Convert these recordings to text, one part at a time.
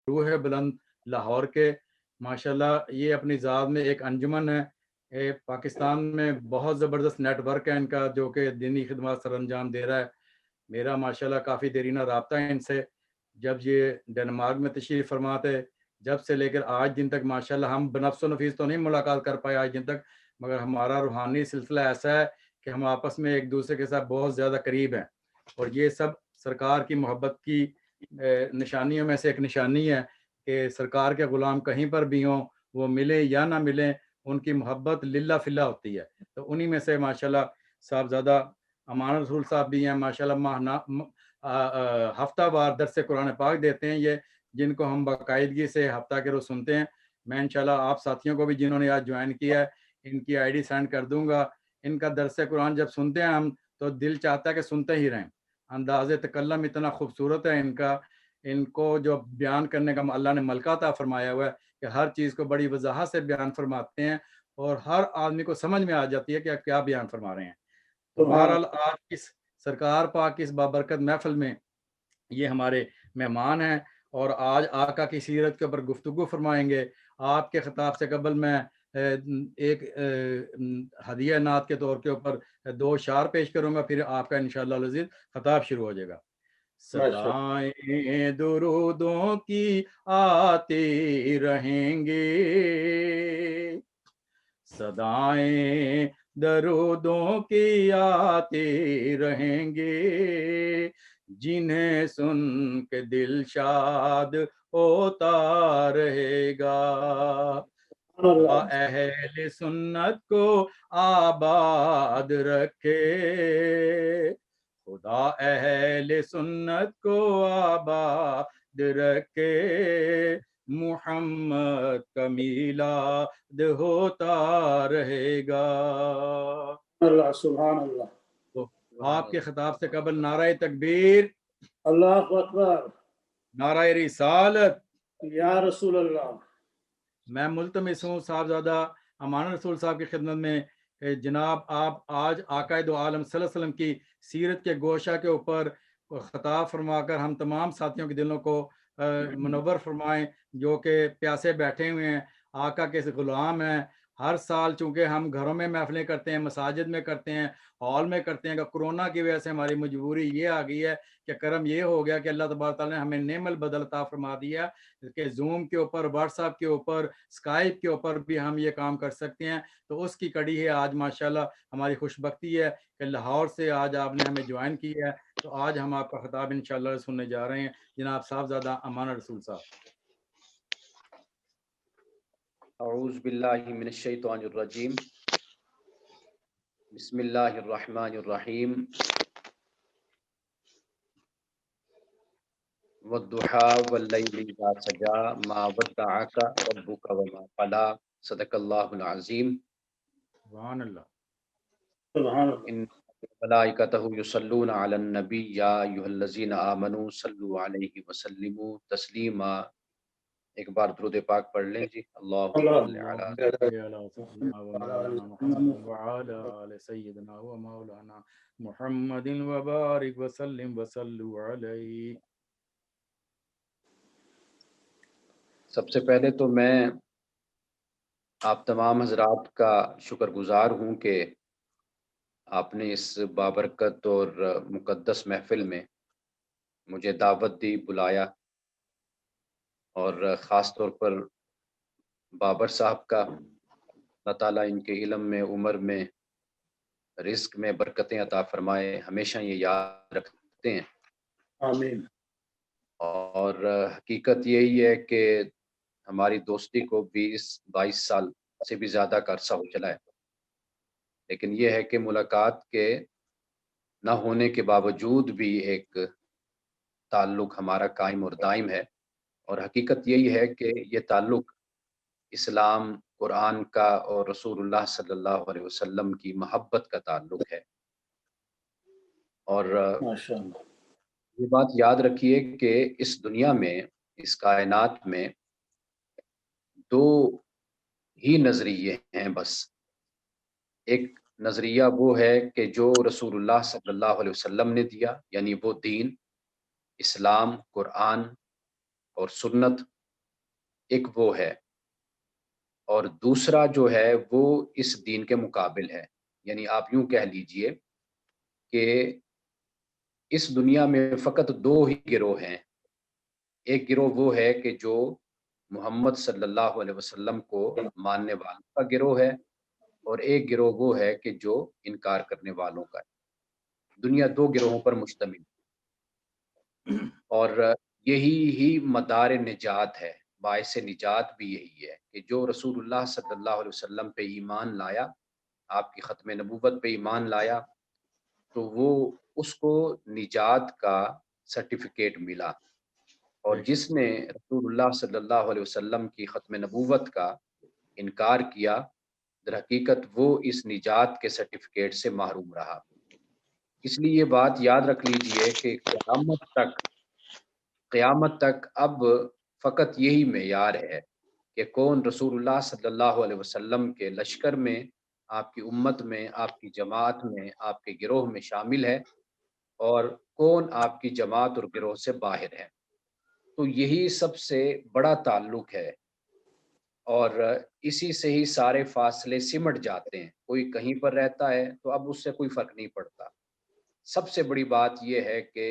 روح بلند لاہور کے ماشاءاللہ یہ اپنی ذات میں ایک انجمن ہے. پاکستان میں بہت زبردست نیٹ ورک ہے ان کا جو کہ دینی خدمات سر انجام دے رہا ہے. میرا ماشاءاللہ کافی دیرینہ رابطہ ہے ان سے. جب یہ ڈنمارک میں تشریف فرما تھے جب سے لے کر آج دن تک ماشاءاللہ ہم بنفس و نفیس تو نہیں ملاقات کر پائے آج دن تک، مگر ہمارا روحانی سلسلہ ایسا ہے کہ ہم آپس میں ایک دوسرے کے ساتھ بہت زیادہ قریب ہیں. اور یہ سب سرکار کی محبت کی نشانیوں میں سے ایک نشانی ہے کہ سرکار کے غلام کہیں پر بھی ہوں، وہ ملیں یا نہ ملیں، ان کی محبت للہ فلہ ہوتی ہے. تو انہی میں سے ماشاءاللہ صاحبزادہ امان رسول صاحب بھی ہیں ماشاءاللہ. ہفتہ وار درس قرآن پاک دیتے ہیں یہ، جن کو ہم باقاعدگی سے ہفتہ کے روز سنتے ہیں. میں انشاءاللہ آپ ساتھیوں کو بھی جنہوں نے آج جوائن کیا ہے ان کی آئی ڈی سینڈ کر دوں گا. ان کا درس قرآن جب سنتے ہیں ہم تو دل چاہتا ہے کہ سنتے ہی رہیں. انداز تکلم اتنا خوبصورت ہے ان کا. ان کو جو بیان کرنے کا اللہ نے ملکہ عطا فرمایا ہوا ہے کہ ہر چیز کو بڑی وضاحت سے بیان فرماتے ہیں اور ہر آدمی کو سمجھ میں آ جاتی ہے کہ آپ کیا بیان فرما رہے ہیں. تو بہرحال آج اس سرکار پاک اس بابرکت محفل میں یہ ہمارے مہمان ہیں اور آج آقا کی سیرت کے اوپر گفتگو فرمائیں گے. آپ کے خطاب سے قبل میں ایک ہدیہ نعت کے طور کے اوپر 2 اشعار پیش کروں گا، پھر آپ کا انشاءاللہ العزیز خطاب شروع ہو جائے گا. صدائیں درودوں کی آتی رہیں گے، صدائیں درودوں کی آتی رہیں گے، جنہیں سن کے دل شاد ہوتا رہے گا. خدا اہل سنت کو آباد رکھے، خدا اہل سنت کو آباد رکھے، محمد کا میلاد ہوتا رہے گا. اللہ سبحان اللہ. تو آپ کے خطاب سے قبل نعرہ تکبیر، اللہ اکبر، نعرہ رسالت، یا رسول اللہ. میں ملتمس ہوں صاحبزادہ امان رسول صاحب کی خدمت میں جناب آپ آج آقا دو عالم صلی اللہ علیہ وسلم کی سیرت کے گوشہ کے اوپر خطاب فرما کر ہم تمام ساتھیوں کے دلوں کو منور فرمائیں جو کہ پیاسے بیٹھے ہوئے ہیں، آقا کے غلام ہیں. ہر سال چونکہ ہم گھروں میں محفلیں کرتے ہیں، مساجد میں کرتے ہیں، ہال میں کرتے ہیں، کہ کورونا کی وجہ سے ہماری مجبوری یہ آ گئی ہے کہ کرم یہ ہو گیا کہ اللہ تبارک تعالیٰ نے ہمیں نعم البدل عطا فرما دیا کہ زوم کے اوپر، واٹس ایپ کے اوپر، اسکائپ کے اوپر بھی ہم یہ کام کر سکتے ہیں. تو اس کی کڑی ہے آج ماشاءاللہ ہماری خوش بختی ہے کہ لاہور سے آج آپ نے ہمیں جوائن کی ہے. تو آج ہم آپ کا خطاب انشاءاللہ سننے جا رہے ہیں. جناب صاحبزادہ امان رسول صاحب. اعوذ باللہ من الشیطان الرجیم، بسم اللہ الرحمن الرحیم. والضحى واللیل اذا سجى ما ودعك ربك وما قلى، صدق اللہ العظیم. سبحان اللہ. سبحان اللہ. ان ملائکتہ یصلون علی النبی یا ایھا الذین آمنوا صلوا علیہ وسلموا تسلیما. ایک بار درود پاک پڑھ لیں جی. اللہم صل علی سیدنا و مولانا محمد وبارک وسلم وصلوا علیہ. سب سے پہلے تو میں آپ تمام حضرات کا شکر گزار ہوں کہ آپ نے اس بابرکت اور مقدس محفل میں مجھے دعوت دی، بلایا، اور خاص طور پر بابر صاحب کا اللہ تعالیٰ ان کے علم میں، عمر میں، رزق میں برکتیں عطا فرمائے، ہمیشہ یہ یاد رکھتے ہیں. آمین. اور حقیقت یہی ہے کہ ہماری دوستی کو 20-22 سال سے بھی زیادہ کا عرصہ ہو چلا ہے، لیکن یہ ہے کہ ملاقات کے نہ ہونے کے باوجود بھی ایک تعلق ہمارا قائم اور دائم ہے. اور حقیقت یہی ہے کہ یہ تعلق اسلام، قرآن کا اور رسول اللہ صلی اللہ علیہ وسلم کی محبت کا تعلق ہے. اور ماشاءاللہ. یہ بات یاد رکھیے کہ اس دنیا میں، اس کائنات میں 2 ہی نظریے ہیں بس. ایک نظریہ وہ ہے کہ جو رسول اللہ صلی اللہ علیہ وسلم نے دیا، یعنی وہ دین، اسلام، قرآن اور سنت ایک وہ ہے، اور دوسرا جو ہے وہ اس دین کے مقابل ہے۔ یعنی آپ یوں کہہ لیجئے کہ اس دنیا میں فقط دو ہی گروہ ہیں۔ ایک گروہ وہ ہے کہ جو محمد صلی اللہ علیہ وسلم کو ماننے والوں کا گروہ ہے، اور ایک گروہ وہ ہے کہ جو انکار کرنے والوں کا ہے۔ دنیا دو گروہوں پر مشتمل، اور یہی ہی مدار نجات ہے، باعث نجات بھی یہی ہے کہ جو رسول اللہ صلی اللہ علیہ وسلم پہ ایمان لایا، آپ کی ختم نبوت پہ ایمان لایا، تو وہ اس کو نجات کا سرٹیفکیٹ ملا، اور جس نے رسول اللہ صلی اللہ علیہ وسلم کی ختم نبوت کا انکار کیا، در حقیقت وہ اس نجات کے سرٹیفکیٹ سے محروم رہا۔ اس لیے یہ بات یاد رکھ لیجئے کہ قیامت تک اب فقط یہی معیار ہے کہ کون رسول اللہ صلی اللہ علیہ وسلم کے لشکر میں، آپ کی امت میں، آپ کی جماعت میں، آپ کے گروہ میں شامل ہے، اور کون آپ کی جماعت اور گروہ سے باہر ہے۔ تو یہی سب سے بڑا تعلق ہے، اور اسی سے ہی سارے فاصلے سمٹ جاتے ہیں۔ کوئی کہیں پر رہتا ہے تو اب اس سے کوئی فرق نہیں پڑتا۔ سب سے بڑی بات یہ ہے کہ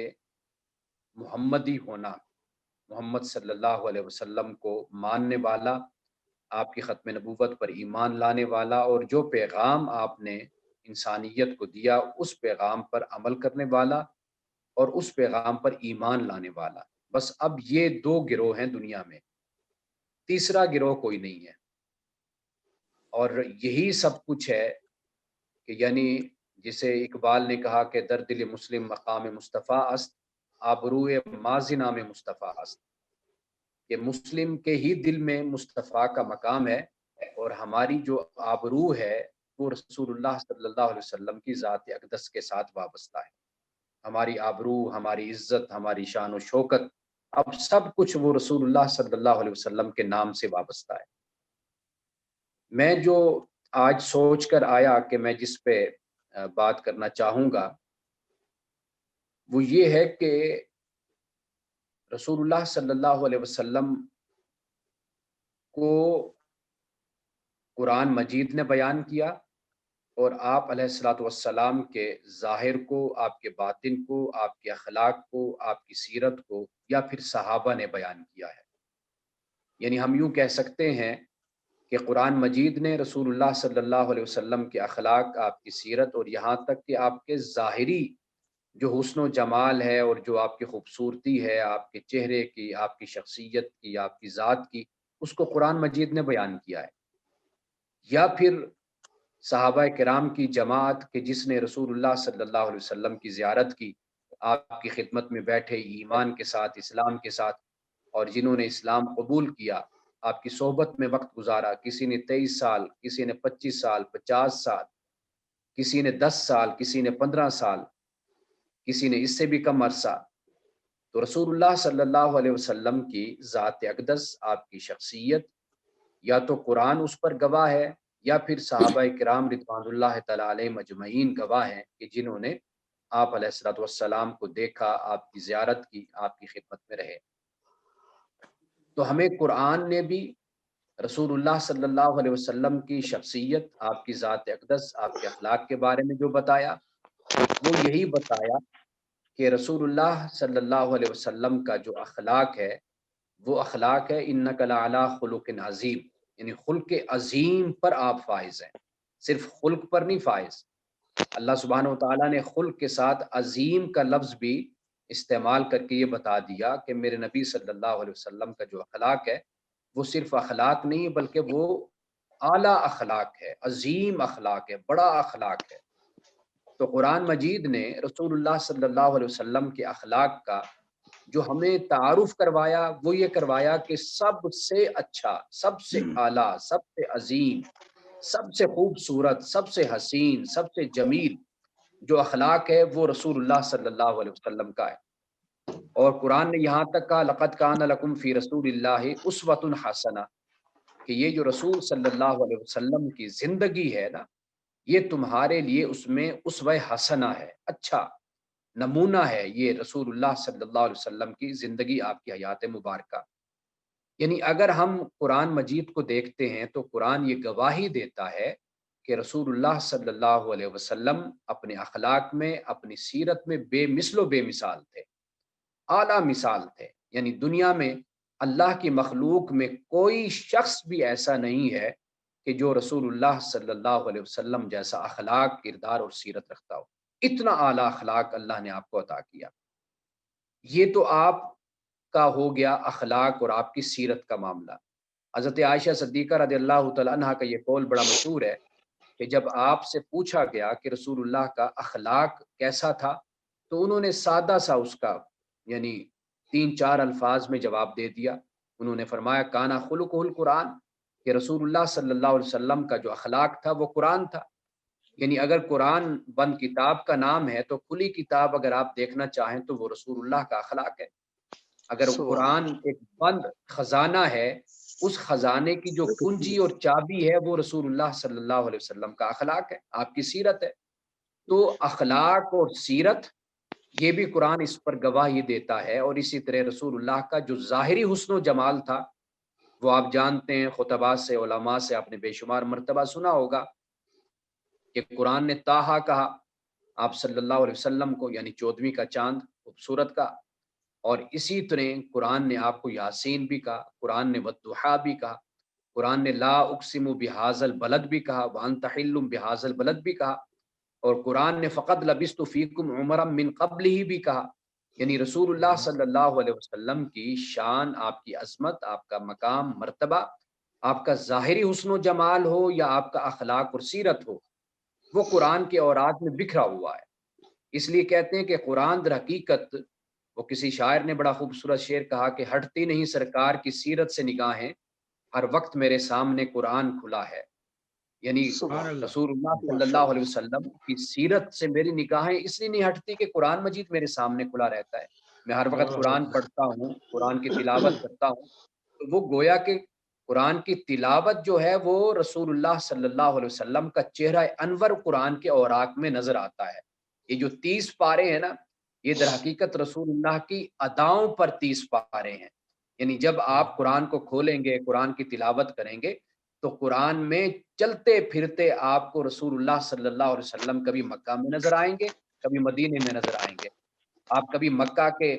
محمدی ہونا، محمد صلی اللہ علیہ وسلم کو ماننے والا، آپ کی ختم نبوت پر ایمان لانے والا، اور جو پیغام آپ نے انسانیت کو دیا اس پیغام پر عمل کرنے والا، اور اس پیغام پر ایمان لانے والا۔ بس اب یہ دو گروہ ہیں دنیا میں، تیسرا گروہ کوئی نہیں ہے۔ اور یہی سب کچھ ہے کہ یعنی جسے اقبال نے کہا کہ در دل مسلم مقام مصطفیٰ است، آبروئے ماضی نام مصطفیٰ است، کہ مسلم کے ہی دل میں مصطفیٰ کا مقام ہے، اور ہماری جو آبرو ہے وہ رسول اللہ صلی اللہ علیہ وسلم کی ذات اقدس کے ساتھ وابستہ ہے۔ ہماری آبرو، ہماری عزت، ہماری شان و شوکت، اب سب کچھ وہ رسول اللہ صلی اللہ علیہ وسلم کے نام سے وابستہ ہے۔ میں جو آج سوچ کر آیا کہ میں جس پہ بات کرنا چاہوں گا وہ یہ ہے کہ رسول اللہ صلی اللہ علیہ وسلم کو قرآن مجید نے بیان کیا، اور آپ علیہ الصلوۃ والسلام کے ظاہر کو، آپ کے باطن کو، آپ کے اخلاق کو، آپ کی سیرت کو، یا پھر صحابہ نے بیان کیا ہے۔ یعنی ہم یوں کہہ سکتے ہیں کہ قرآن مجید نے رسول اللہ صلی اللہ علیہ وسلم کے اخلاق، آپ کی سیرت، اور یہاں تک کہ آپ کے ظاہری جو حسن و جمال ہے اور جو آپ کی خوبصورتی ہے، آپ کے چہرے کی، آپ کی شخصیت کی، آپ کی ذات کی، اس کو قرآن مجید نے بیان کیا ہے۔ یا پھر صحابہ کرام کی جماعت کہ جس نے رسول اللہ صلی اللہ علیہ وسلم کی زیارت کی، آپ کی خدمت میں بیٹھے ایمان کے ساتھ، اسلام کے ساتھ، اور جنہوں نے اسلام قبول کیا، آپ کی صحبت میں وقت گزارا، کسی نے 23 سال، کسی نے 25 سال، 50 سال، کسی نے 10 سال، کسی نے 15 سال، کسی نے اس سے بھی کم عرصہ۔ تو رسول اللہ صلی اللہ علیہ وسلم کی ذات اقدس، آپ کی شخصیت، یا تو قرآن اس پر گواہ ہے، یا پھر صحابہ کرام رضوان اللہ تعالی علیہ مجمعین گواہ ہیں کہ جنہوں نے آپ علیہ الصلوۃ والسلام کو دیکھا، آپ کی زیارت کی، آپ کی خدمت میں رہے۔ تو ہمیں قرآن نے بھی رسول اللہ صلی اللہ علیہ وسلم کی شخصیت، آپ کی ذات اقدس، آپ کے اخلاق کے بارے میں جو بتایا، وہ یہی بتایا کہ رسول اللہ صلی اللہ علیہ وسلم کا جو اخلاق ہے وہ اخلاق ہے انک لعلی خلق عظیم، یعنی خلق عظیم پر آپ فائز ہیں، صرف خلق پر نہیں فائز۔ اللہ سبحانہ وتعالیٰ نے خلق کے ساتھ عظیم کا لفظ بھی استعمال کر کے یہ بتا دیا کہ میرے نبی صلی اللہ علیہ وسلم کا جو اخلاق ہے وہ صرف اخلاق نہیں بلکہ وہ اعلیٰ اخلاق ہے، عظیم اخلاق ہے، بڑا اخلاق ہے۔ تو قرآن مجید نے رسول اللہ صلی اللہ علیہ وسلم کے اخلاق کا جو ہمیں تعارف کروایا وہ یہ کروایا کہ سب سے اچھا، سب سے اعلیٰ، سب سے عظیم، سب سے خوبصورت، سب سے حسین، سب سے جمیل جو اخلاق ہے وہ رسول اللہ صلی اللہ علیہ وسلم کا ہے۔ اور قرآن نے یہاں تک کہا لقد کان لکم فی رسول اللہ اسوۃ حسنہ، کہ یہ جو رسول صلی اللہ علیہ وسلم کی زندگی ہے نا، یہ تمہارے لیے اس میں اسوہ حسنہ ہے، اچھا نمونہ ہے یہ رسول اللہ صلی اللہ علیہ وسلم کی زندگی، آپ کی حیات مبارکہ۔ یعنی اگر ہم قرآن مجید کو دیکھتے ہیں تو قرآن یہ گواہی دیتا ہے کہ رسول اللہ صلی اللہ علیہ وسلم اپنے اخلاق میں، اپنی سیرت میں بے مثل و بے مثال تھے، اعلیٰ مثال تھے۔ یعنی دنیا میں اللہ کی مخلوق میں کوئی شخص بھی ایسا نہیں ہے کہ جو رسول اللہ صلی اللہ علیہ وسلم جیسا اخلاق، کردار اور سیرت رکھتا ہو۔ اتنا اعلیٰ اخلاق اللہ نے آپ کو عطا کیا۔ یہ تو آپ کا ہو گیا اخلاق اور آپ کی سیرت کا معاملہ۔ حضرت عائشہ صدیقہ رضی اللہ تعالیٰ عنہ کا یہ قول بڑا مشہور ہے کہ جب آپ سے پوچھا گیا کہ رسول اللہ کا اخلاق کیسا تھا تو انہوں نے سادہ سا اس کا یعنی 3-4 الفاظ میں جواب دے دیا۔ انہوں نے فرمایا کانا خلقہ القرآن، کہ رسول اللہ صلی اللہ علیہ وسلم کا جو اخلاق تھا وہ قرآن تھا۔ یعنی اگر قرآن بند کتاب کا نام ہے تو کھلی کتاب اگر آپ دیکھنا چاہیں تو وہ رسول اللہ کا اخلاق ہے۔ اگر قرآن ایک بند خزانہ ہے، اس خزانے کی جو کنجی اور چابی ہے وہ رسول اللہ صلی اللہ علیہ وسلم کا اخلاق ہے، آپ کی سیرت ہے۔ تو اخلاق اور سیرت یہ بھی قرآن اس پر گواہی دیتا ہے۔ اور اسی طرح رسول اللہ کا جو ظاہری حسن و جمال تھا وہ آپ جانتے ہیں، خطباء سے، علماء سے آپ نے بے شمار مرتبہ سنا ہوگا کہ قرآن نے طٰہٰ کہا آپ صلی اللہ علیہ وسلم کو، یعنی 14ویں کا چاند خوبصورت کا۔ اور اسی طرح قرآن نے آپ کو یاسین بھی کہا، قرآن نے والضحیٰ بھی کہا، قرآن نے لا اقسم بہذا البلد بھی کہا، وانت حل بہذا البلد بھی کہا، اور قرآن نے فقد لبثت فیکم عمرا من قبلہ بھی کہا۔ یعنی رسول اللہ صلی اللہ علیہ وسلم کی شان، آپ کی عظمت، آپ کا مقام، مرتبہ، آپ کا ظاہری حسن و جمال ہو یا آپ کا اخلاق اور سیرت ہو، وہ قرآن کے اورات میں بکھرا ہوا ہے۔ اس لیے کہتے ہیں کہ قرآن در حقیقت، وہ کسی شاعر نے بڑا خوبصورت شعر کہا کہ ہٹتی نہیں سرکار کی سیرت سے نگاہیں، ہر وقت میرے سامنے قرآن کھلا ہے۔ یعنی سبحان اللہ۔ رسول اللہ صلی اللہ علیہ وسلم کی سیرت سے میری نگاہیں اس لیے نہیں ہٹتی کہ قرآن مجید میرے سامنے کھلا رہتا ہے، میں ہر وقت قرآن پڑھتا ہوں، قرآن کی تلاوت کرتا ہوں، تو وہ گویا کہ قرآن کی تلاوت جو ہے وہ رسول اللہ صلی اللہ علیہ وسلم کا چہرہ انور قرآن کے اوراق میں نظر آتا ہے۔ یہ جو 30 پارے ہیں نا، یہ در حقیقت رسول اللہ کی اداؤں پر 30 پارے ہیں۔ یعنی جب آپ قرآن کو کھولیں گے، قرآن کی تلاوت کریں گے تو قرآن میں چلتے پھرتے آپ کو رسول اللہ صلی اللہ علیہ وسلم کبھی مکہ میں نظر آئیں گے، کبھی مدینے میں نظر آئیں گے۔ آپ کبھی مکہ کے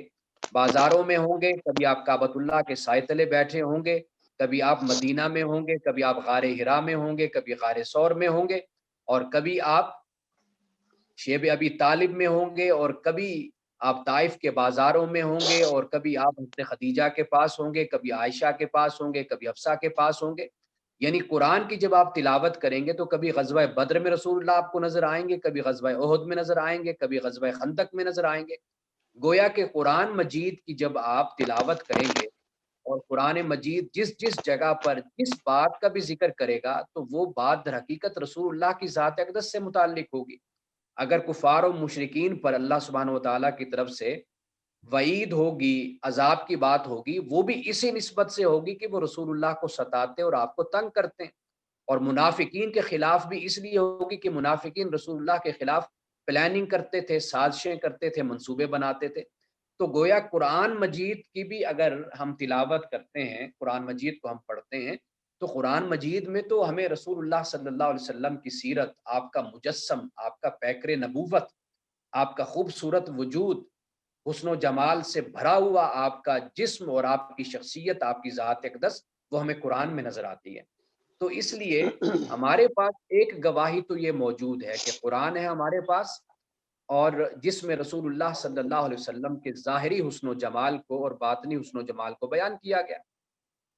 بازاروں میں ہوں گے، کبھی آپ کعبۃ اللہ کے سائے تلے بیٹھے ہوں گے، کبھی آپ مدینہ میں ہوں گے، کبھی آپ غار حرا میں ہوں گے، کبھی غار ثور میں ہوں گے، اور کبھی آپ شیب ابی طالب میں ہوں گے، اور کبھی آپ طائف کے بازاروں میں ہوں گے، اور کبھی آپ حضرت خدیجہ کے پاس ہوں گے، کبھی عائشہ کے پاس ہوں گے، کبھی حفصہ کے پاس ہوں گے۔ یعنی قرآن کی جب آپ تلاوت کریں گے تو کبھی غزوہ بدر میں رسول اللہ آپ کو نظر آئیں گے، کبھی غزوہ احد میں نظر آئیں گے، کبھی غزوہ خندق میں نظر آئیں گے۔ گویا کہ قرآن مجید کی جب آپ تلاوت کریں گے اور قرآن مجید جس جس جگہ پر جس بات کا بھی ذکر کرے گا تو وہ بات در حقیقت رسول اللہ کی ذات اقدس سے متعلق ہوگی۔ اگر کفار و مشرکین پر اللہ سبحانہ و تعالیٰ کی طرف سے وعید ہوگی، عذاب کی بات ہوگی، وہ بھی اسی نسبت سے ہوگی کہ وہ رسول اللہ کو ستاتے اور آپ کو تنگ کرتے ہیں۔ اور منافقین کے خلاف بھی اس لیے ہوگی کہ منافقین رسول اللہ کے خلاف پلاننگ کرتے تھے، سازشیں کرتے تھے، منصوبے بناتے تھے۔ تو گویا قرآن مجید کی بھی اگر ہم تلاوت کرتے ہیں، قرآن مجید کو ہم پڑھتے ہیں، تو قرآن مجید میں تو ہمیں رسول اللہ صلی اللہ علیہ وسلم کی سیرت، آپ کا مجسم، آپ کا پیکر نبوت، آپ کا خوبصورت وجود، حسن و جمال سے بھرا ہوا آپ کا جسم اور آپ کی شخصیت، آپ کی ذات اقدس، وہ ہمیں قرآن میں نظر آتی ہے۔ تو اس لیے ہمارے پاس ایک گواہی تو یہ موجود ہے کہ قرآن ہے ہمارے پاس، اور جس میں رسول اللہ صلی اللہ علیہ وسلم کے ظاہری حسن و جمال کو اور باطنی حسن و جمال کو بیان کیا گیا۔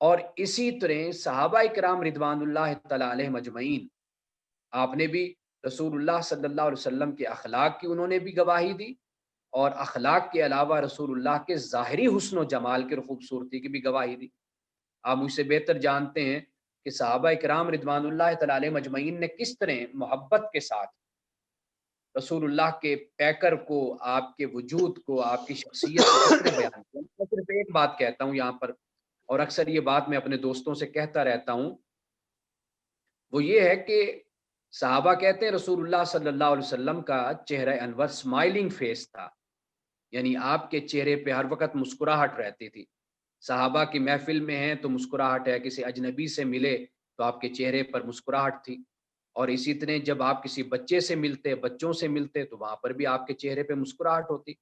اور اسی طرح صحابہ کرام رضوان اللہ تعالی علیہم اجمعین، آپ نے بھی رسول اللہ صلی اللہ علیہ وسلم کے اخلاق کی انہوں نے بھی گواہی دی، اور اخلاق کے علاوہ رسول اللہ کے ظاہری حسن و جمال کی اور خوبصورتی کی بھی گواہی دی۔ آپ مجھ سے بہتر جانتے ہیں کہ صحابہ کرام رضوان اللہ تعالی علیہم اجمعین نے کس طرح محبت کے ساتھ رسول اللہ کے پیکر کو، آپ کے وجود کو، آپ کی شخصیت کو کس طرح بیان کیا۔ میں صرف ایک بات کہتا ہوں یہاں پر، اور اکثر یہ بات میں اپنے دوستوں سے کہتا رہتا ہوں، وہ یہ ہے کہ صحابہ کہتے ہیں رسول اللہ صلی اللہ علیہ وسلم کا چہرہ انور اسمائلنگ فیس تھا، یعنی آپ کے چہرے پہ ہر وقت مسکراہٹ رہتی تھی۔ صحابہ کی محفل میں ہیں تو مسکراہٹ ہے، کسی اجنبی سے ملے تو آپ کے چہرے پر مسکراہٹ تھی، اور اسی طرح جب آپ کسی بچے سے ملتے، بچوں سے ملتے تو وہاں پر بھی آپ کے چہرے پہ مسکراہٹ ہوتی۔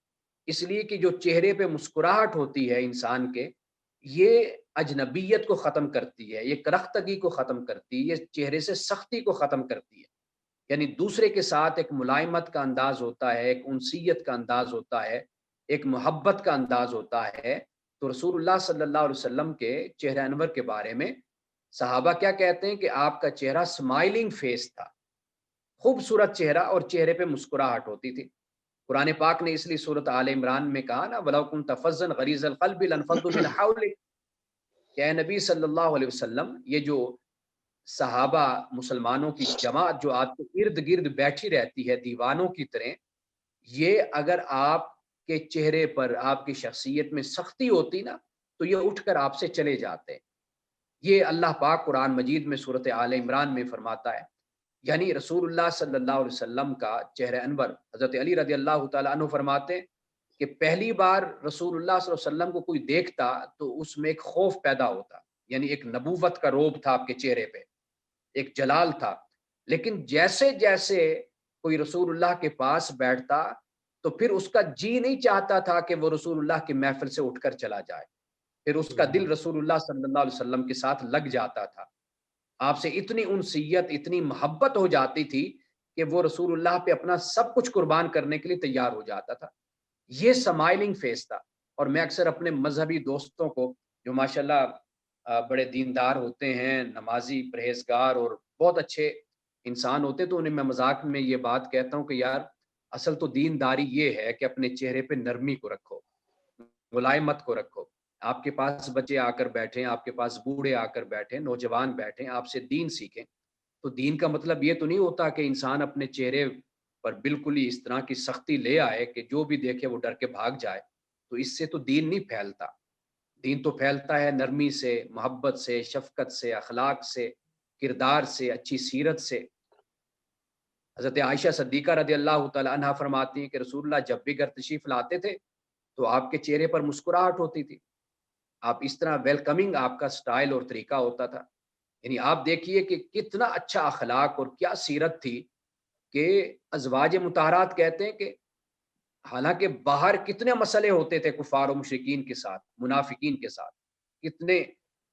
اس لیے کہ جو چہرے پہ مسکراہٹ ہوتی ہے انسان کے، یہ اجنبیت کو ختم کرتی ہے، یہ کرختگی کو ختم کرتی ہے، یہ چہرے سے سختی کو ختم کرتی ہے۔ یعنی دوسرے کے ساتھ ایک ملائمت کا انداز ہوتا ہے، ایک انسیت کا انداز ہوتا ہے، ایک محبت کا انداز ہوتا ہے۔ تو رسول اللہ صلی اللہ علیہ وسلم کے چہرہ انور کے بارے میں صحابہ کیا کہتے ہیں کہ آپ کا چہرہ سمائلنگ فیس تھا، خوبصورت چہرہ، اور چہرے پہ مسکراہٹ ہوتی تھی۔ قرآن پاک نے اس لیے سورۃ آل عمران میں کہا نا، وَلَوْ كُنْتَ فَظًّا غَلِيظَ الْقَلْبِ لَانفَضُّوا مِنْ حَوْلِكَ، کہ اے نبی صلی اللہ علیہ وسلم، یہ جو صحابہ مسلمانوں کی جماعت جو آپ کے ارد گرد بیٹھی رہتی ہے دیوانوں کی طرح، یہ اگر آپ کے چہرے پر، آپ کی شخصیت میں سختی ہوتی نا تو یہ اٹھ کر آپ سے چلے جاتے۔ یہ اللہ پاک قرآن مجید میں سورۃ آل عمران میں فرماتا ہے۔ یعنی رسول اللہ صلی اللہ علیہ وسلم کا چہرہ انور، حضرت علی رضی اللہ تعالیٰ عنہ فرماتے ہیں کہ پہلی بار رسول اللہ صلی اللہ علیہ وسلم کو کوئی دیکھتا تو اس میں ایک خوف پیدا ہوتا، یعنی ایک نبوت کا روب تھا آپ کے چہرے پہ، ایک جلال تھا۔ لیکن جیسے جیسے کوئی رسول اللہ کے پاس بیٹھتا تو پھر اس کا جی نہیں چاہتا تھا کہ وہ رسول اللہ کی محفل سے اٹھ کر چلا جائے، پھر اس کا دل رسول اللہ صلی اللہ علیہ وسلم کے ساتھ لگ جاتا تھا، آپ سے اتنی انسیت، اتنی محبت ہو جاتی تھی کہ وہ رسول اللہ پہ اپنا سب کچھ قربان کرنے کے لیے تیار ہو جاتا تھا۔ یہ سمائلنگ فیس تھا۔ اور میں اکثر اپنے مذہبی دوستوں کو جو ماشاءاللہ بڑے دیندار ہوتے ہیں، نمازی، پرہیزگار اور بہت اچھے انسان ہوتے، تو انہیں میں مذاق میں یہ بات کہتا ہوں کہ یار اصل تو دینداری یہ ہے کہ اپنے چہرے پہ نرمی کو رکھو، ملائمت کو رکھو۔ آپ کے پاس بچے آ کر بیٹھیں، آپ کے پاس بوڑھے آ کر بیٹھیں، نوجوان بیٹھیں، آپ سے دین سیکھیں، تو دین کا مطلب یہ تو نہیں ہوتا کہ انسان اپنے چہرے پر بالکل ہی اس طرح کی سختی لے آئے کہ جو بھی دیکھے وہ ڈر کے بھاگ جائے، تو اس سے تو دین نہیں پھیلتا۔ دین تو پھیلتا ہے نرمی سے، محبت سے، شفقت سے، اخلاق سے، کردار سے، اچھی سیرت سے۔ حضرت عائشہ صدیقہ رضی اللہ تعالی عنہا فرماتی ہیں کہ رسول اللہ جب بھی گھر تشریف لاتے تھے تو آپ کے چہرے پر مسکراہٹ ہوتی تھی، آپ اس طرح ویلکمنگ آپ کا سٹائل اور طریقہ ہوتا تھا۔ یعنی آپ دیکھیے کہ کتنا اچھا اخلاق اور کیا سیرت تھی کہ ازواج مطہرات کہتے ہیں کہ حالانکہ باہر کتنے مسئلے ہوتے تھے کفار و مشرکین کے ساتھ، منافقین کے ساتھ، کتنے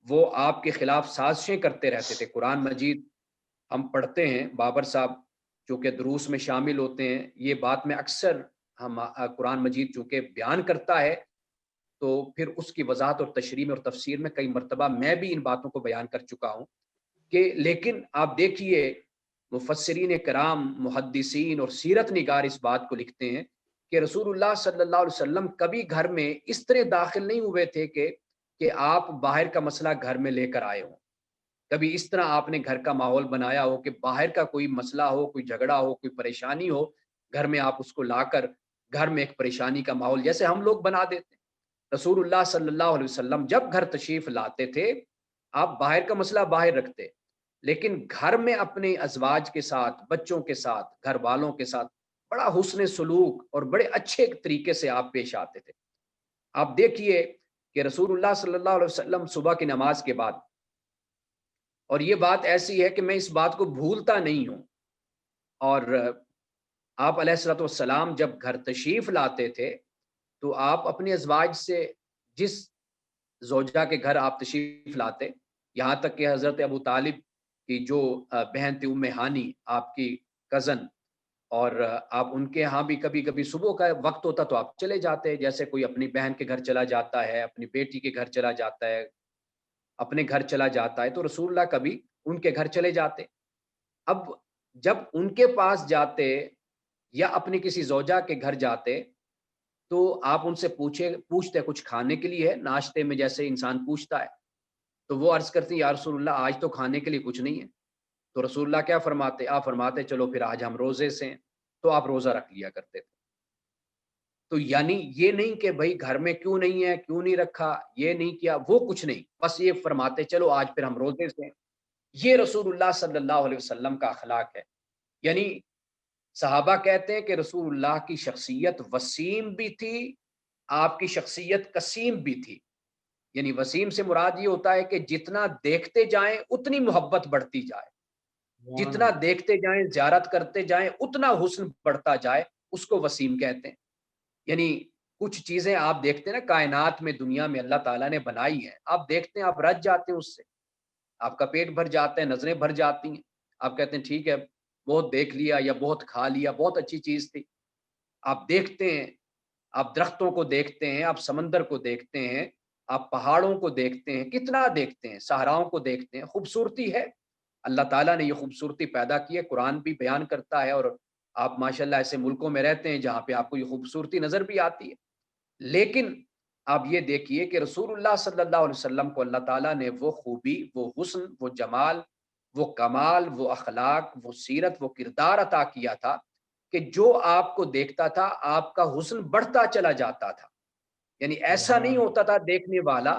وہ آپ کے خلاف سازشیں کرتے رہتے تھے۔ قرآن مجید ہم پڑھتے ہیں، بابر صاحب چونکہ دروس میں شامل ہوتے ہیں، یہ بات میں اکثر ہم قرآن مجید چونکہ بیان کرتا ہے تو پھر اس کی وضاحت اور تشریح میں اور تفسیر میں کئی مرتبہ میں بھی ان باتوں کو بیان کر چکا ہوں کہ لیکن آپ دیکھیے مفسرین کرام، محدثین اور سیرت نگار اس بات کو لکھتے ہیں کہ رسول اللہ صلی اللہ علیہ وسلم کبھی گھر میں اس طرح داخل نہیں ہوئے تھے کہ آپ باہر کا مسئلہ گھر میں لے کر آئے ہوں۔ کبھی اس طرح آپ نے گھر کا ماحول بنایا ہو کہ باہر کا کوئی مسئلہ ہو، کوئی جھگڑا ہو، کوئی پریشانی ہو، گھر میں آپ اس کو لا کر گھر میں ایک پریشانی کا ماحول جیسے ہم لوگ بنا دیتے ہیں۔ رسول اللہ صلی اللہ علیہ وسلم جب گھر تشریف لاتے تھے، آپ باہر کا مسئلہ باہر رکھتے، لیکن گھر میں اپنے ازواج کے ساتھ، بچوں کے ساتھ، گھر والوں کے ساتھ بڑا حسن سلوک اور بڑے اچھے طریقے سے آپ پیش آتے تھے۔ آپ دیکھیے کہ رسول اللہ صلی اللہ علیہ وسلم صبح کی نماز کے بعد، اور یہ بات ایسی ہے کہ میں اس بات کو بھولتا نہیں ہوں، اور آپ علیہ الصلوۃ والسلام جب گھر تشریف لاتے تھے تو آپ اپنے ازواج سے، جس زوجہ کے گھر آپ تشریف لاتے، یہاں تک کہ حضرت ابو طالب کی جو بہن تھی ام ہانی، آپ کی کزن، اور آپ ان کے ہاں بھی کبھی کبھی صبح کا وقت ہوتا تو آپ چلے جاتے، جیسے کوئی اپنی بہن کے گھر چلا جاتا ہے، اپنی بیٹی کے گھر چلا جاتا ہے، اپنے گھر چلا جاتا ہے، تو رسول اللہ کبھی ان کے گھر چلے جاتے۔ اب جب ان کے پاس جاتے یا اپنی کسی زوجہ کے گھر جاتے تو آپ ان سے پوچھتے کچھ کھانے کے لیے ہے، ناشتے میں جیسے انسان پوچھتا ہے، تو وہ عرض کرتی یا رسول اللہ آج تو کھانے کے لیے کچھ نہیں ہے۔ تو رسول اللہ کیا فرماتے؟ آپ فرماتے چلو پھر آج ہم روزے سے ہیں، تو آپ روزہ رکھ لیا کرتے تھے۔ تو یعنی یہ نہیں کہ بھائی گھر میں کیوں نہیں ہے، کیوں نہیں رکھا، یہ نہیں کیا، وہ کچھ نہیں، بس یہ فرماتے چلو آج پھر ہم روزے سے ہیں۔ یہ رسول اللہ صلی اللہ علیہ وسلم کا اخلاق ہے۔ یعنی صحابہ کہتے ہیں کہ رسول اللہ کی شخصیت وسیم بھی تھی، آپ کی شخصیت قسیم بھی تھی۔ یعنی وسیم سے مراد یہ ہوتا ہے کہ جتنا دیکھتے جائیں اتنی محبت بڑھتی جائے، جتنا دیکھتے جائیں زیارت کرتے جائیں اتنا حسن بڑھتا جائے، اس کو وسیم کہتے ہیں۔ یعنی کچھ چیزیں آپ دیکھتے ہیں نا کائنات میں، دنیا میں اللہ تعالیٰ نے بنائی ہیں، آپ دیکھتے ہیں آپ رج جاتے ہیں اس سے، آپ کا پیٹ بھر جاتا ہے، نظریں بھر جاتی ہیں، آپ کہتے ہیں ٹھیک ہے بہت دیکھ لیا یا بہت کھا لیا، بہت اچھی چیز تھی۔ آپ دیکھتے ہیں، آپ درختوں کو دیکھتے ہیں، آپ سمندر کو دیکھتے ہیں، آپ پہاڑوں کو دیکھتے ہیں، کتنا دیکھتے ہیں، صحراؤں کو دیکھتے ہیں، خوبصورتی ہے۔ اللہ تعالیٰ نے یہ خوبصورتی پیدا کی ہے، قرآن بھی بیان کرتا ہے، اور آپ ماشاءاللہ ایسے ملکوں میں رہتے ہیں جہاں پہ آپ کو یہ خوبصورتی نظر بھی آتی ہے۔ لیکن آپ یہ دیکھیے کہ رسول اللہ صلی اللہ علیہ وسلم کو اللہ تعالیٰ نے وہ خوبی، وہ حسن، وہ جمال، وہ کمال، وہ اخلاق، وہ سیرت، وہ کردار عطا کیا تھا کہ جو آپ کو دیکھتا تھا آپ کا حسن بڑھتا چلا جاتا تھا۔ یعنی ایسا نہیں ہوتا تھا دیکھنے والا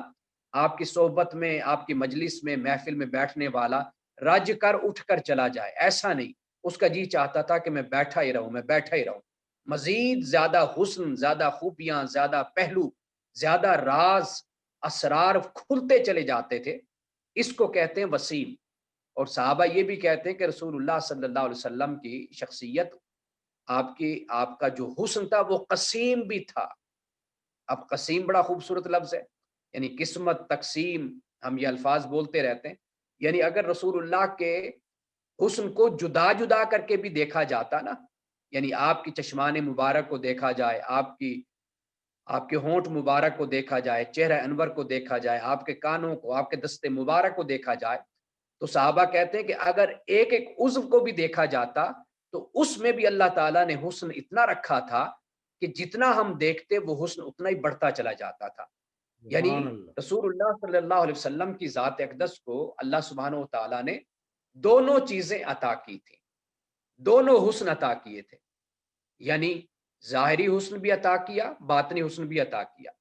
آپ کی صحبت میں، آپ کی مجلس میں، محفل میں بیٹھنے والا رج کر اٹھ کر چلا جائے، ایسا نہیں، اس کا جی چاہتا تھا کہ میں بیٹھا ہی رہوں، میں بیٹھا ہی رہوں، مزید زیادہ حسن، زیادہ خوبیاں، زیادہ پہلو، زیادہ راز، اسرار کھلتے چلے جاتے تھے۔ اس کو کہتے ہیں وسیم۔ اور صحابہ یہ بھی کہتے ہیں کہ رسول اللہ صلی اللہ علیہ وسلم کی شخصیت، آپ کا جو حسن تھا وہ قسیم بھی تھا۔ اب قسیم بڑا خوبصورت لفظ ہے، یعنی قسمت، تقسیم، ہم یہ الفاظ بولتے رہتے ہیں۔ یعنی اگر رسول اللہ کے حسن کو جدا جدا کر کے بھی دیکھا جاتا نا، یعنی آپ کی چشمان مبارک کو دیکھا جائے، آپ کے ہونٹ مبارک کو دیکھا جائے، چہرہ انور کو دیکھا جائے، آپ کے کانوں کو، آپ کے دست مبارک کو دیکھا جائے، تو صحابہ کہتے ہیں کہ اگر ایک ایک عضو کو بھی دیکھا جاتا تو اس میں بھی اللہ تعالیٰ نے حسن اتنا رکھا تھا کہ جتنا ہم دیکھتے وہ حسن اتنا ہی بڑھتا چلا جاتا تھا۔ یعنی رسول اللہ صلی اللہ علیہ وسلم کی ذات اقدس کو اللہ سبحانہ و تعالیٰ نے دونوں چیزیں عطا کی تھی، دونوں حسن عطا کیے تھے، یعنی ظاہری حسن بھی عطا کیا، باطنی حسن بھی عطا کیا،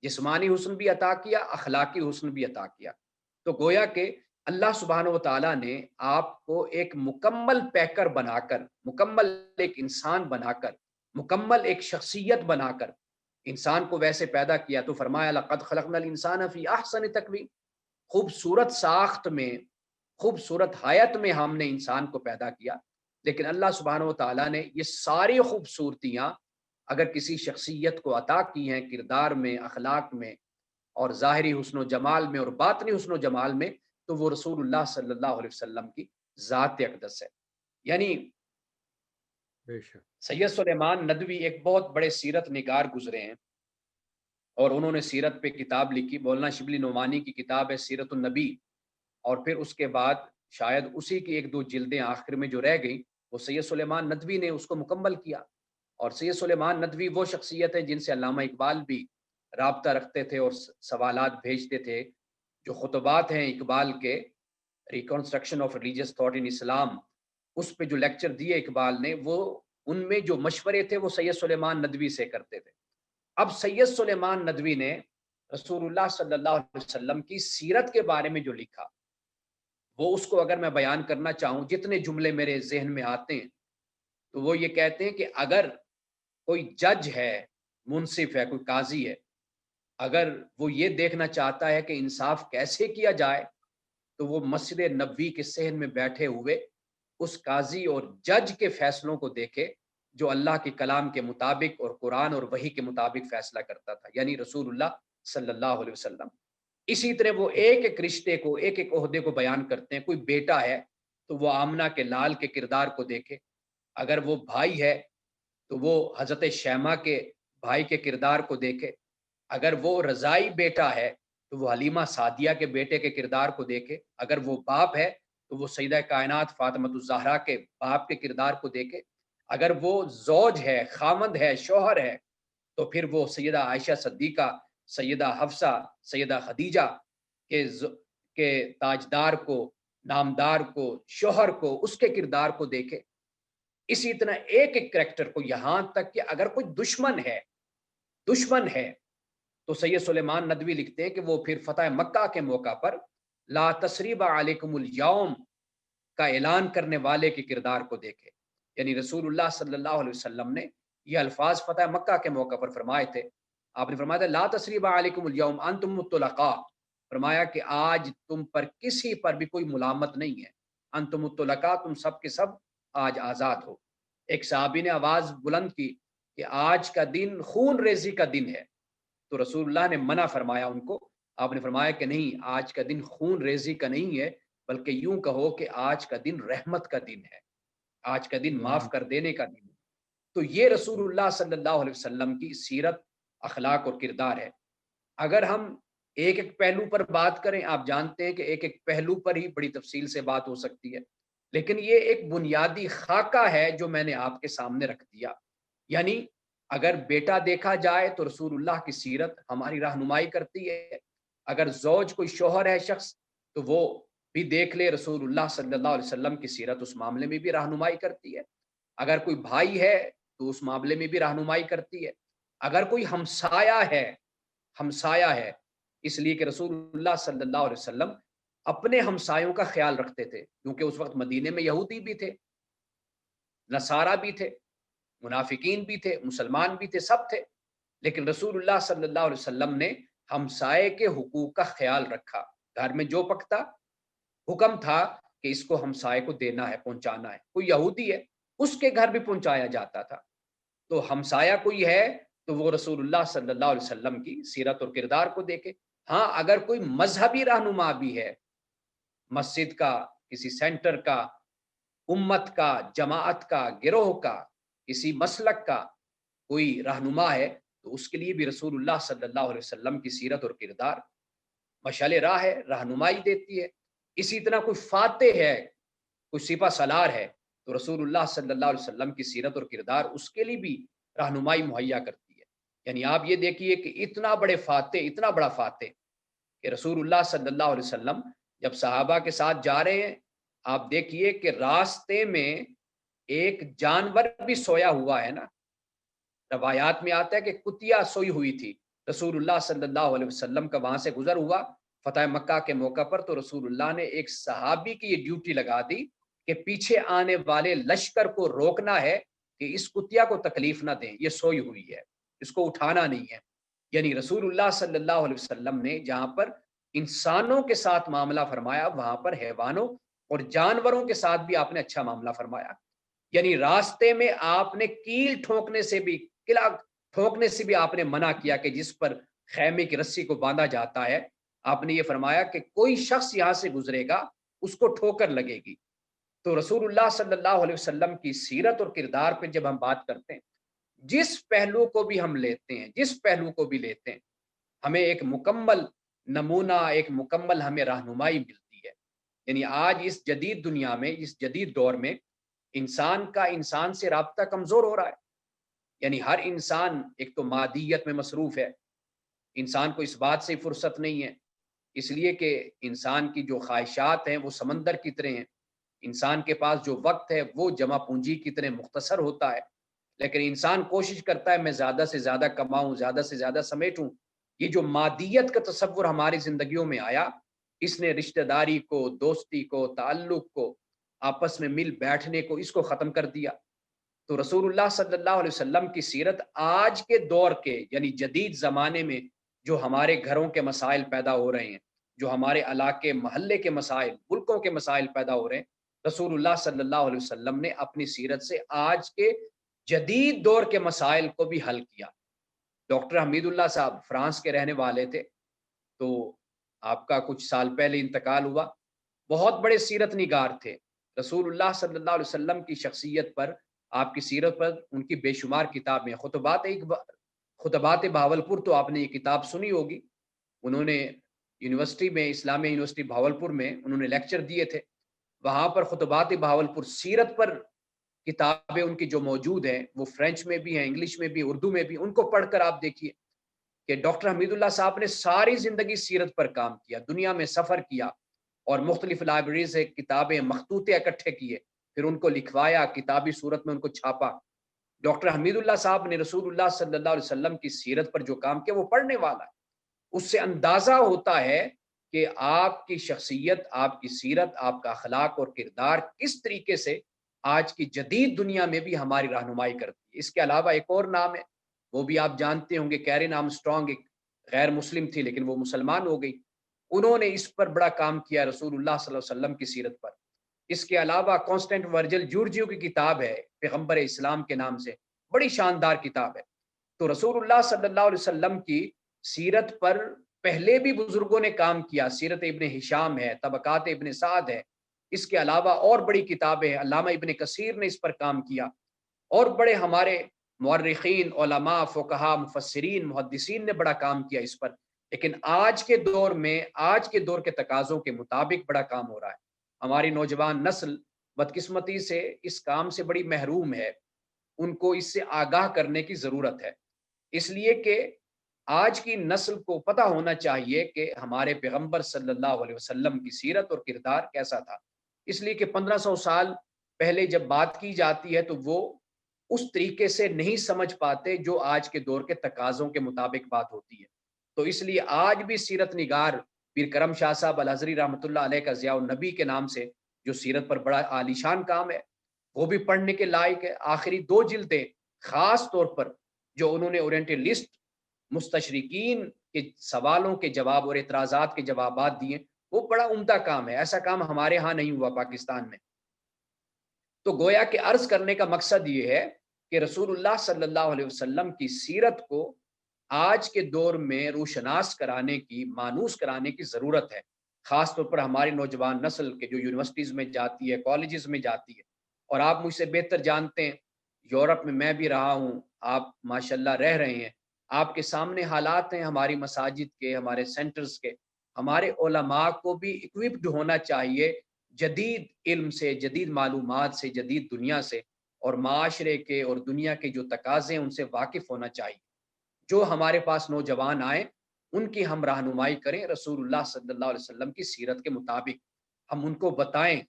جسمانی حسن بھی عطا کیا، اخلاقی حسن بھی عطا کیا۔ تو گویا کہ اللہ سبحانہ و تعالیٰ نے آپ کو ایک مکمل پیکر بنا کر، مکمل ایک انسان بنا کر، مکمل ایک شخصیت بنا کر انسان کو ویسے پیدا کیا۔ تو فرمایا لقد خلقنا الانسان فی احسن تقویم، خوبصورت ساخت میں، خوبصورت حیت میں ہم نے انسان کو پیدا کیا۔ لیکن اللہ سبحانہ و تعالیٰ نے یہ ساری خوبصورتیاں اگر کسی شخصیت کو عطا کی ہیں، کردار میں، اخلاق میں، اور ظاہری حسن و جمال میں، اور باطنی حسن و جمال میں، تو وہ رسول اللہ صلی اللہ علیہ وسلم کی ذات اقدس ہے۔ یعنی سید سلیمان ندوی ایک بہت بڑے سیرت نگار گزرے ہیں، اور انہوں نے سیرت پہ کتاب لکھی، مولانا شبلی نعمانی کی کتاب ہے سیرت النبی، اور پھر اس کے بعد شاید اسی کی ایک دو جلدیں آخر میں جو رہ گئیں وہ سید سلیمان ندوی نے اس کو مکمل کیا۔ اور سید سلیمان ندوی وہ شخصیت ہے جن سے علامہ اقبال بھی رابطہ رکھتے تھے اور سوالات بھیجتے تھے۔ جو خطبات ہیں اقبال کے، reconstruction of religious thought in Islam, اس پہ جو لیکچر دیے اقبال نے، وہ ان میں جو مشورے تھے وہ سید سلیمان ندوی سے کرتے تھے۔ اب سید سلیمان ندوی نے رسول اللہ صلی اللہ علیہ وسلم کی سیرت کے بارے میں جو لکھا، وہ اس کو اگر میں بیان کرنا چاہوں، جتنے جملے میرے ذہن میں آتے ہیں، تو وہ یہ کہتے ہیں کہ اگر کوئی جج ہے، منصف ہے، کوئی قاضی ہے، اگر وہ یہ دیکھنا چاہتا ہے کہ انصاف کیسے کیا جائے، تو وہ مسجد نبوی کے صحن میں بیٹھے ہوئے اس قاضی اور جج کے فیصلوں کو دیکھے جو اللہ کے کلام کے مطابق اور قرآن اور وحی کے مطابق فیصلہ کرتا تھا، یعنی رسول اللہ صلی اللہ علیہ وسلم۔ اسی طرح وہ ایک ایک رشتے کو، ایک ایک عہدے کو بیان کرتے ہیں۔ کوئی بیٹا ہے تو وہ آمنہ کے لال کے کردار کو دیکھے، اگر وہ بھائی ہے تو وہ حضرت شیمہ کے بھائی کے کردار کو دیکھے، اگر وہ رضائی بیٹا ہے تو وہ حلیمہ سعدیہ کے بیٹے کے کردار کو دیکھے، اگر وہ باپ ہے تو وہ سیدہ کائنات فاطمۃ الزہرا کے باپ کے کردار کو دیکھے، اگر وہ زوج ہے، خامند ہے، شوہر ہے، تو پھر وہ سیدہ عائشہ صدیقہ، سیدہ حفصہ، سیدہ خدیجہ کے تاجدار کو، نامدار کو، شوہر کو، اس کے کردار کو دیکھے۔ اسی طرح ایک ایک کریکٹر کو، یہاں تک کہ اگر کوئی دشمن ہے تو سید سلیمان ندوی لکھتے ہیں کہ وہ پھر فتح مکہ کے موقع پر لا تثریب علیکم الیوم کا اعلان کرنے والے کے کردار کو دیکھے۔ یعنی رسول اللہ صلی اللہ علیہ وسلم نے یہ الفاظ فتح مکہ کے موقع پر فرمائے تھے، آپ نے فرمایا تھا لا تسریب علیکم الیوم انتم الطلقاء، فرمایا کہ آج تم پر کسی پر بھی کوئی ملامت نہیں ہے، انتم الطلقاء، تم سب کے سب آج آزاد ہو۔ ایک صحابی نے آواز بلند کی کہ آج کا دن خون ریزی کا دن ہے، تو رسول اللہ نے منع فرمایا ان کو، آپ نے فرمایا کہ نہیں، آج کا دن خون ریزی کا نہیں ہے، بلکہ یوں کہو کہ آج کا دن رحمت کا دن ہے، آج کا دن معاف کر دینے کا دن ہے۔ تو یہ رسول اللہ صلی اللہ علیہ وسلم کی سیرت، اخلاق اور کردار ہے۔ اگر ہم ایک ایک پہلو پر بات کریں، آپ جانتے ہیں کہ ایک ایک پہلو پر ہی بڑی تفصیل سے بات ہو سکتی ہے، لیکن یہ ایک بنیادی خاکہ ہے جو میں نے آپ کے سامنے رکھ دیا۔ یعنی اگر بیٹا دیکھا جائے تو رسول اللہ کی سیرت ہماری رہنمائی کرتی ہے، اگر زوج کوئی شوہر ہے شخص تو وہ بھی دیکھ لے، رسول اللہ صلی اللہ علیہ وسلم کی سیرت اس معاملے میں بھی رہنمائی کرتی ہے، اگر کوئی بھائی ہے تو اس معاملے میں بھی رہنمائی کرتی ہے، اگر کوئی ہمسایہ ہے، اس لیے کہ رسول اللہ صلی اللہ علیہ وسلم اپنے ہمسایوں کا خیال رکھتے تھے، کیونکہ اس وقت مدینے میں یہودی بھی تھے، نصارہ بھی تھے، منافقین بھی تھے، مسلمان بھی تھے، سب تھے، لیکن رسول اللہ صلی اللہ علیہ وسلم نے ہمسائے کے حقوق کا خیال رکھا۔ گھر میں جو پکتا حکم تھا کہ اس کو ہمسائے کو دینا ہے، پہنچانا ہے۔ کوئی یہودی ہے، اس کے گھر بھی پہنچایا جاتا تھا۔ تو ہمسایہ کوئی ہے تو وہ رسول اللہ صلی اللہ علیہ وسلم کی سیرت اور کردار کو دیکھے۔ ہاں، اگر کوئی مذہبی رہنما بھی ہے، مسجد کا، کسی سینٹر کا، امت کا، جماعت کا، گروہ کا، کسی مسلک کا کوئی رہنما ہے، تو اس کے لیے بھی رسول اللہ صلی اللہ علیہ وسلم کی سیرت اور کردار مشعل راہ ہے، رہنمائی دیتی ہے۔ اسی طرح کوئی فاتح ہے، کوئی سپہ سالار ہے، تو رسول اللہ صلی اللہ علیہ وسلم کی سیرت اور کردار اس کے لیے بھی رہنمائی مہیا کرتی ہے۔ یعنی آپ یہ دیکھیے کہ اتنا بڑا فاتح کہ رسول اللہ صلی اللہ علیہ وسلم جب صحابہ کے ساتھ جا رہے ہیں، آپ دیکھیے کہ راستے میں ایک جانور بھی سویا ہوا ہے نا، روایات میں آتا ہے کہ کتیا سوئی ہوئی تھی، رسول اللہ صلی اللہ علیہ وسلم کا وہاں سے گزر ہوا فتح مکہ کے موقع پر، تو رسول اللہ نے ایک صحابی کی یہ ڈیوٹی لگا دی کہ پیچھے آنے والے لشکر کو روکنا ہے کہ اس کتیا کو تکلیف نہ دیں، یہ سوئی ہوئی ہے، اس کو اٹھانا نہیں ہے۔ یعنی رسول اللہ صلی اللہ علیہ وسلم نے جہاں پر انسانوں کے ساتھ معاملہ فرمایا، وہاں پر حیوانوں اور جانوروں کے ساتھ بھی آپ نے اچھا معاملہ فرمایا۔ یعنی راستے میں آپ نے کیل ٹھوکنے سے بھی، قلعہ ٹھوکنے سے بھی آپ نے منع کیا کہ جس پر خیمے کی رسی کو باندھا جاتا ہے، آپ نے یہ فرمایا کہ کوئی شخص یہاں سے گزرے گا اس کو ٹھوکر لگے گی۔ تو رسول اللہ صلی اللہ علیہ وسلم کی سیرت اور کردار پہ جب ہم بات کرتے ہیں، جس پہلو کو بھی ہم لیتے ہیں، جس پہلو کو بھی لیتے ہیں، ہمیں ایک مکمل نمونہ، ایک مکمل ہمیں رہنمائی ملتی ہے۔ یعنی آج اس جدید دنیا میں، اس جدید دور میں انسان کا انسان سے رابطہ کمزور ہو رہا ہے۔ یعنی ہر انسان ایک تو مادیت میں مصروف ہے، انسان کو اس بات سے فرصت نہیں ہے، اس لیے کہ انسان کی جو خواہشات ہیں وہ سمندر کی طرح ہیں، انسان کے پاس جو وقت ہے وہ جمع پونجی کی طرح مختصر ہوتا ہے، لیکن انسان کوشش کرتا ہے میں زیادہ سے زیادہ کماؤں، زیادہ سے زیادہ سمیٹوں۔ یہ جو مادیت کا تصور ہماری زندگیوں میں آیا، اس نے رشتہ داری کو، دوستی کو، تعلق کو، آپس میں مل بیٹھنے کو، اس کو ختم کر دیا۔ تو رسول اللہ صلی اللہ علیہ وسلم کی سیرت آج کے دور کے، یعنی جدید زمانے میں جو ہمارے گھروں کے مسائل پیدا ہو رہے ہیں، جو ہمارے علاقے محلے کے مسائل، ملکوں کے مسائل پیدا ہو رہے ہیں، رسول اللہ صلی اللہ علیہ وسلم نے اپنی سیرت سے آج کے جدید دور کے مسائل کو بھی حل کیا۔ ڈاکٹر حمید اللہ صاحب فرانس کے رہنے والے تھے، تو آپ کا کچھ سال پہلے انتقال ہوا، بہت بڑے سیرت نگار تھے، رسول اللہ صلی اللہ علیہ وسلم کی شخصیت پر، آپ کی سیرت پر ان کی بے شمار کتابیں، خطبات بہاولپور، تو آپ نے یہ کتاب سنی ہوگی، انہوں نے یونیورسٹی میں، اسلامیہ یونیورسٹی بہاولپور میں انہوں نے لیکچر دیے تھے، وہاں پر خطبات بہاولپور سیرت پر کتابیں ان کی جو موجود ہیں، وہ فرینچ میں بھی ہیں، انگلش میں بھی، اردو میں بھی، ان کو پڑھ کر آپ دیکھیے کہ ڈاکٹر حمید اللہ صاحب نے ساری زندگی سیرت پر کام کیا، دنیا میں سفر کیا اور مختلف لائبریری سے کتابیں، مخطوطے اکٹھے کیے، پھر ان کو لکھوایا، کتابی صورت میں ان کو چھاپا۔ ڈاکٹر حمید اللہ صاحب نے رسول اللہ صلی اللہ علیہ وسلم کی سیرت پر جو کام کیا وہ پڑھنے والا ہے، اس سے اندازہ ہوتا ہے کہ آپ کی شخصیت، آپ کی سیرت، آپ کا اخلاق اور کردار کس طریقے سے آج کی جدید دنیا میں بھی ہماری رہنمائی کرتی ہے۔ اس کے علاوہ ایک اور نام ہے وہ بھی آپ جانتے ہوں گے کیرن آرمسٹرانگ ایک غیر مسلم تھی لیکن وہ مسلمان ہو گئی، انہوں نے اس پر بڑا کام کیا رسول اللہ صلی اللہ علیہ وسلم کی سیرت پر۔ اس کے علاوہ کانسٹنٹ ورجل جورجیو کی کتاب ہے پیغمبر اسلام کے نام سے، بڑی شاندار کتاب ہے۔ تو رسول اللہ صلی اللہ علیہ وسلم کی سیرت پر پہلے بھی بزرگوں نے کام کیا، سیرت ابن ہشام ہے، طبقات ابن سعد ہے، اس کے علاوہ اور بڑی کتابیں ہیں، علامہ ابن کثیر نے اس پر کام کیا، اور بڑے ہمارے مورخین، علماء، فقہا، مفسرین، محدثین نے بڑا کام کیا اس پر۔ لیکن آج کے دور میں، آج کے دور کے تقاضوں کے مطابق بڑا کام ہو رہا ہے۔ ہماری نوجوان نسل بدقسمتی سے اس کام سے بڑی محروم ہے، ان کو اس سے آگاہ کرنے کی ضرورت ہے، اس لیے کہ آج کی نسل کو پتہ ہونا چاہیے کہ ہمارے پیغمبر صلی اللہ علیہ وسلم کی سیرت اور کردار کیسا تھا۔ اس لیے کہ 1500 سال پہلے جب بات کی جاتی ہے تو وہ اس طریقے سے نہیں سمجھ پاتے جو آج کے دور کے تقاضوں کے مطابق بات ہوتی ہے۔ تو اس لیے آج بھی سیرت نگار پیر کرم شاہ صاحب الازہری رحمۃ اللہ علیہ کا ضیاء النبی کے نام سے جو سیرت پر بڑا عالیشان کام ہے، وہ بھی پڑھنے کے لائق ہے۔ آخری 2 جلدیں خاص طور پر جو انہوں نے اورینٹلسٹ مستشرقین کے سوالوں کے جواب اور اعتراضات کے جوابات دیے، وہ بڑا عمدہ کام ہے، ایسا کام ہمارے ہاں نہیں ہوا پاکستان میں۔ تو گویا کہ عرض کرنے کا مقصد یہ ہے کہ رسول اللہ صلی اللہ علیہ وسلم کی سیرت کو آج کے دور میں روشناس کرانے کی، مانوس کرانے کی ضرورت ہے، خاص طور پر ہماری نوجوان نسل کے جو یونیورسٹیز میں جاتی ہے، کالجز میں جاتی ہے۔ اور آپ مجھ سے بہتر جانتے ہیں، یورپ میں میں بھی رہا ہوں، آپ ماشاءاللہ رہ رہے ہیں، آپ کے سامنے حالات ہیں ہماری مساجد کے، ہمارے سینٹرز کے۔ ہمارے علماء کو بھی اکوپڈ ہونا چاہیے جدید علم سے، جدید معلومات سے، جدید دنیا سے، اور معاشرے کے اور دنیا کے جو تقاضے ہیں ان سے واقف ہونا چاہیے۔ جو ہمارے پاس نوجوان آئیں ان کی ہم رہنمائی کریں رسول اللہ صلی اللہ علیہ وسلم کی سیرت کے مطابق، ہم ان کو بتائیں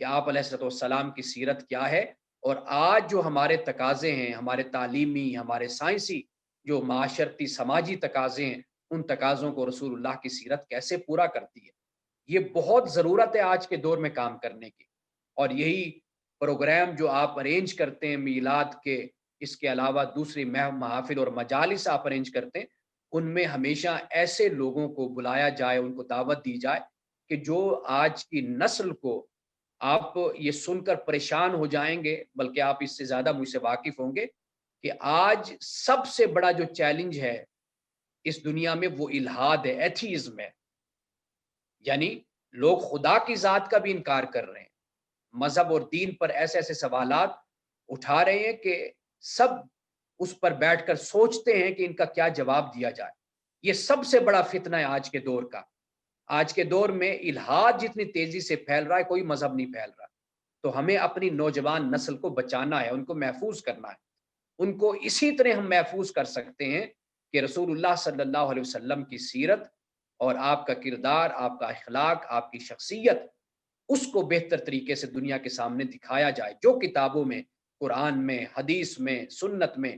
کہ آپ علیہ السلام کی سیرت کیا ہے، اور آج جو ہمارے تقاضے ہیں، ہمارے تعلیمی، ہمارے سائنسی، جو معاشرتی سماجی تقاضے ہیں، ان تقاضوں کو رسول اللہ کی سیرت کیسے پورا کرتی ہے۔ یہ بہت ضرورت ہے آج کے دور میں کام کرنے کی، اور یہی پروگرام جو آپ ارینج کرتے ہیں میلاد کے، اس کے علاوہ دوسری محافل اور مجالس آپ ارینج کرتے ہیں، ان میں ہمیشہ ایسے لوگوں کو بلایا جائے، ان کو دعوت دی جائے کہ جو آج کی نسل کو، آپ یہ سن کر پریشان ہو جائیں گے، بلکہ آپ اس سے زیادہ مجھ سے واقف ہوں گے کہ آج سب سے بڑا جو چیلنج ہے اس دنیا میں وہ الحاد ہے، ایتھیزم ہے، یعنی لوگ خدا کی ذات کا بھی انکار کر رہے ہیں، مذہب اور دین پر ایسے ایسے سوالات اٹھا رہے ہیں کہ سب اس پر بیٹھ کر سوچتے ہیں کہ ان کا کیا جواب دیا جائے۔ یہ سب سے بڑا فتنہ ہے آج کے دور کا۔ آج کے دور میں الحاد جتنی تیزی سے پھیل رہا ہے، کوئی مذہب نہیں پھیل رہا۔ تو ہمیں اپنی نوجوان نسل کو بچانا ہے، ان کو محفوظ کرنا ہے۔ ان کو اسی طرح ہم محفوظ کر سکتے ہیں کہ رسول اللہ صلی اللہ علیہ وسلم کی سیرت اور آپ کا کردار، آپ کا اخلاق، آپ کی شخصیت، اس کو بہتر طریقے سے دنیا کے سامنے دکھایا جائے۔ جو کتابوں میں، قرآن میں، حدیث میں، سنت میں،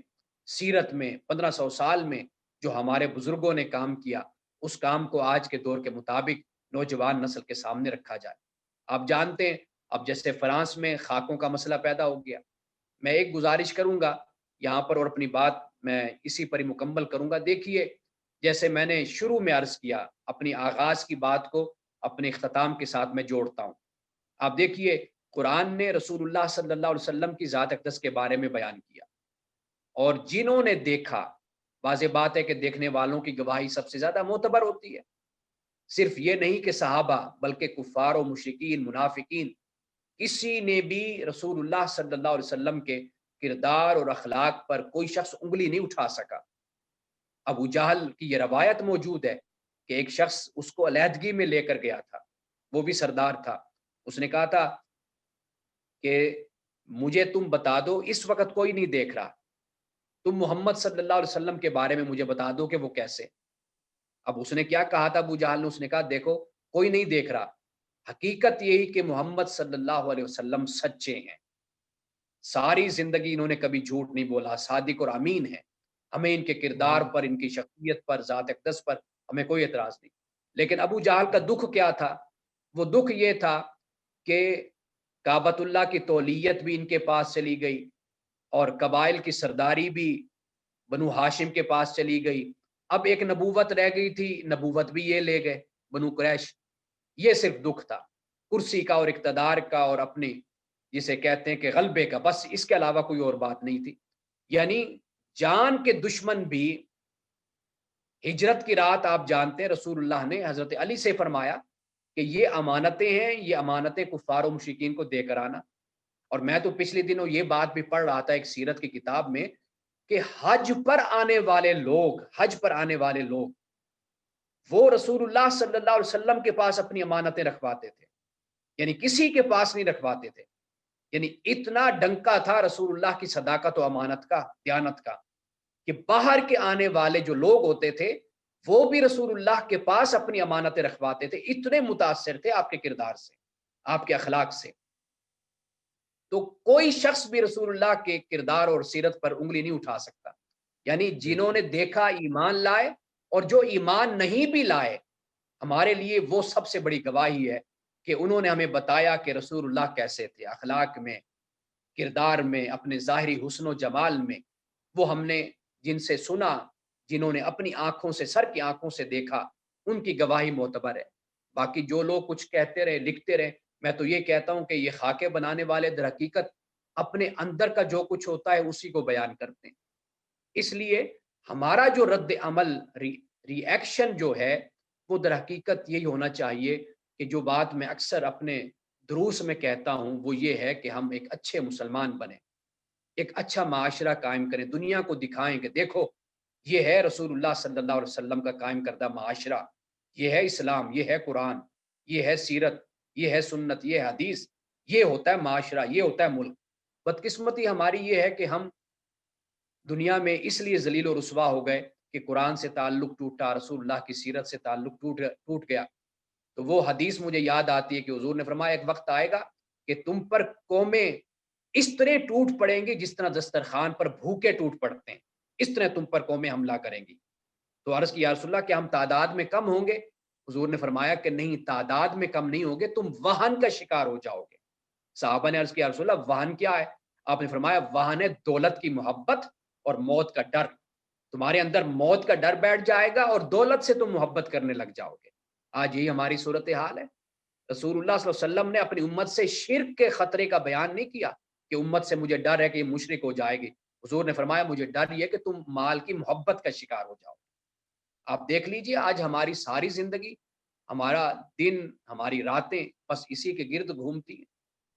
سیرت میں 1500 سال میں جو ہمارے بزرگوں نے کام کیا، اس کام کو آج کے دور کے مطابق نوجوان نسل کے سامنے رکھا جائے۔ آپ جانتے ہیں اب جیسے فرانس میں خاکوں کا مسئلہ پیدا ہو گیا، میں ایک گزارش کروں گا یہاں پر، اور اپنی بات میں اسی پر ہی مکمل کروں گا۔ دیکھیے، جیسے میں نے شروع میں عرض کیا، اپنی آغاز کی بات کو اپنے اختتام کے ساتھ میں جوڑتا ہوں۔ آپ دیکھیے، قرآن نے رسول اللہ صلی اللہ علیہ وسلم کی ذات اقدس کے بارے میں بیان کیا، اور جنہوں نے دیکھا، واضح بات ہے کہ دیکھنے والوں کی گواہی سب سے زیادہ معتبر ہوتی ہے۔ صرف یہ نہیں کہ صحابہ، بلکہ کفار و مشرکین، منافقین، کسی نے بھی رسول اللہ صلی اللہ علیہ وسلم کے کردار اور اخلاق پر کوئی شخص انگلی نہیں اٹھا سکا۔ ابو جہل کی یہ روایت موجود ہے کہ ایک شخص اس کو علیحدگی میں لے کر گیا تھا، وہ بھی سردار تھا۔ اس نے کہا تھا کہ مجھے تم بتا دو، اس وقت کوئی نہیں دیکھ رہا، تم محمد صلی اللہ علیہ وسلم کے بارے میں مجھے بتا دو کہ وہ کیسے۔ اب اس نے کیا کہا تھا ابو جہل نے؟ اس نے کہا دیکھو، کوئی نہیں دیکھ رہا، حقیقت یہی کہ محمد صلی اللہ علیہ وسلم سچے ہیں، ساری زندگی انہوں نے کبھی جھوٹ نہیں بولا، صادق اور امین ہیں، ہمیں ان کے کردار پر، ان کی شخصیت پر، ذات اقدس پر ہمیں کوئی اعتراض نہیں۔ لیکن ابو جہل کا دکھ کیا تھا؟ وہ دکھ یہ تھا کہ کعبۃ اللہ کی تولیت بھی ان کے پاس چلی گئی، اور قبائل کی سرداری بھی بنو ہاشم کے پاس چلی گئی، اب ایک نبوت رہ گئی تھی، نبوت بھی یہ لے گئے بنو قریش۔ یہ صرف دکھ تھا کرسی کا اور اقتدار کا اور اپنی جسے کہتے ہیں کہ غلبے کا، بس اس کے علاوہ کوئی اور بات نہیں تھی۔ یعنی جان کے دشمن بھی، ہجرت کی رات آپ جانتے ہیں رسول اللہ نے حضرت علی سے فرمایا کہ یہ امانتیں ہیں، یہ امانتیں کفار و مشرکین کو دے کر آنا۔ اور میں تو پچھلے دنوں یہ بات بھی پڑھ رہا تھا ایک سیرت کی کتاب میں کہ حج پر آنے والے لوگ وہ رسول اللہ صلی اللہ علیہ وسلم کے پاس اپنی امانتیں رکھواتے تھے، یعنی کسی کے پاس نہیں رکھواتے تھے۔ یعنی اتنا ڈنکا تھا رسول اللہ کی صداقت و امانت کا، دیانت کا، کہ باہر کے آنے والے جو لوگ ہوتے تھے وہ بھی رسول اللہ کے پاس اپنی امانتیں رکھواتے تھے، اتنے متاثر تھے آپ کے کردار سے، آپ کے اخلاق سے۔ تو کوئی شخص بھی رسول اللہ کے کردار اور سیرت پر انگلی نہیں اٹھا سکتا۔ یعنی جنہوں نے دیکھا ایمان لائے، اور جو ایمان نہیں بھی لائے، ہمارے لیے وہ سب سے بڑی گواہی ہے کہ انہوں نے ہمیں بتایا کہ رسول اللہ کیسے تھے، اخلاق میں، کردار میں، اپنے ظاہری حسن و جمال میں۔ وہ ہم نے جن سے سنا، جنہوں نے اپنی آنکھوں سے، سر کی آنکھوں سے دیکھا، ان کی گواہی معتبر ہے۔ باقی جو لوگ کچھ کہتے رہے، لکھتے رہے، میں تو یہ کہتا ہوں کہ یہ خاکے بنانے والے در حقیقت اپنے اندر کا جو کچھ ہوتا ہے اسی کو بیان کرتے ہیں۔ اس لیے ہمارا جو رد عمل، ری ایکشن جو ہے، وہ در حقیقت یہی ہونا چاہیے کہ جو بات میں اکثر اپنے دروس میں کہتا ہوں وہ یہ ہے کہ ہم ایک اچھے مسلمان بنیں، ایک اچھا معاشرہ قائم کریں، دنیا کو دکھائیں کہ دیکھو یہ ہے رسول اللہ صلی اللہ علیہ وسلم کا قائم کردہ معاشرہ، یہ ہے اسلام، یہ ہے قرآن، یہ ہے سیرت، یہ ہے سنت، یہ ہے حدیث، یہ ہوتا ہے معاشرہ، یہ ہوتا ہے ملک۔ بدقسمتی ہماری یہ ہے کہ ہم دنیا میں اس لیے ذلیل و رسوا ہو گئے کہ قرآن سے تعلق ٹوٹا، رسول اللہ کی سیرت سے تعلق ٹوٹ گیا۔ تو وہ حدیث مجھے یاد آتی ہے کہ حضور نے فرمایا ایک وقت آئے گا کہ تم پر قومیں اس طرح ٹوٹ پڑیں گی جس طرح دسترخوان پر بھوکے ٹوٹ پڑتے ہیں، اس طرح تم پر قومیں حملہ کریں گی۔ تو عرض کی یا رسول اللہ کہ ہم تعداد میں کم ہوں گے؟ حضور نے فرمایا کہ نہیں، تعداد میں کم نہیں ہوگے، تم وہن کا شکار ہو جاؤ گے۔ صحابہ نے عرض کی یا رسول اللہ وہن کیا ہے؟ آپ نے فرمایا وہن ہے دولت کی محبت اور موت کا ڈر۔ تمہارے اندر موت کا ڈر بیٹھ جائے گا اور دولت سے تم محبت کرنے لگ جاؤ گے۔ آج یہی ہماری صورتحال ہے۔ رسول اللہ صلی اللہ علیہ وسلم نے اپنی امت سے شرک کے خطرے کا بیان نہیں کیا کہ امت سے مجھے ڈر ہے کہ یہ مشرک ہو جائے گی۔ حضور نے فرمایا مجھے ڈر یہ کہ تم مال کی محبت کا شکار ہو جاؤ۔ آپ دیکھ لیجئے آج ہماری ساری زندگی، ہمارا دن، ہماری راتیں بس اسی کے گرد گھومتی ہیں۔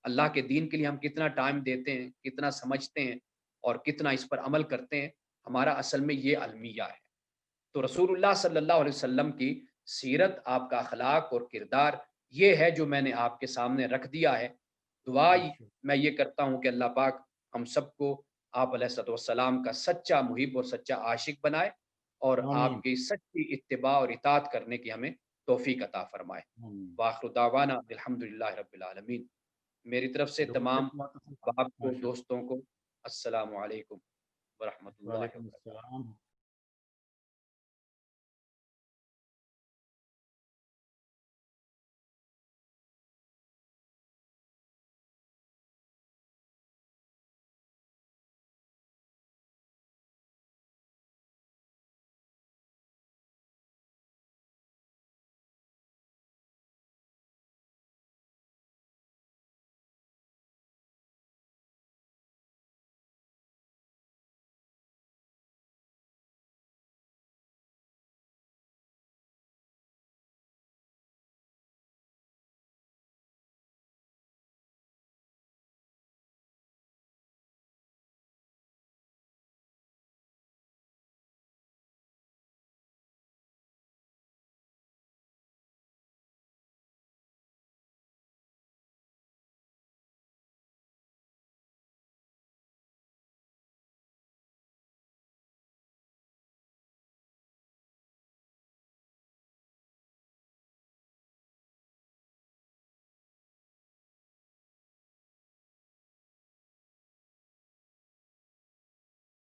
اللہ کے دین کے لیے ہم کتنا ٹائم دیتے ہیں، کتنا سمجھتے ہیں اور کتنا اس پر عمل کرتے ہیں، ہمارا اصل میں یہ المیہ ہے۔ تو رسول اللہ صلی اللہ علیہ وسلم کی سیرت، آپ کا اخلاق اور کردار، یہ ہے جو میں نے آپ کے سامنے رکھ دیا ہے۔ دعا میں یہ کرتا ہوں کہ اللہ پاک ہم سب کو آپ علیہ السلام کا سچا محب اور سچا عاشق بنائے، اور آپ کی سچی اتباع اور اطاعت کرنے کی ہمیں توفیق عطا فرمائے۔ وآخر دعوانا الحمدللہ رب العالمین۔ میری طرف سے تمام آپ کو، دوستوں کو، السلام علیکم ورحمۃ اللہ وبرکاتہ۔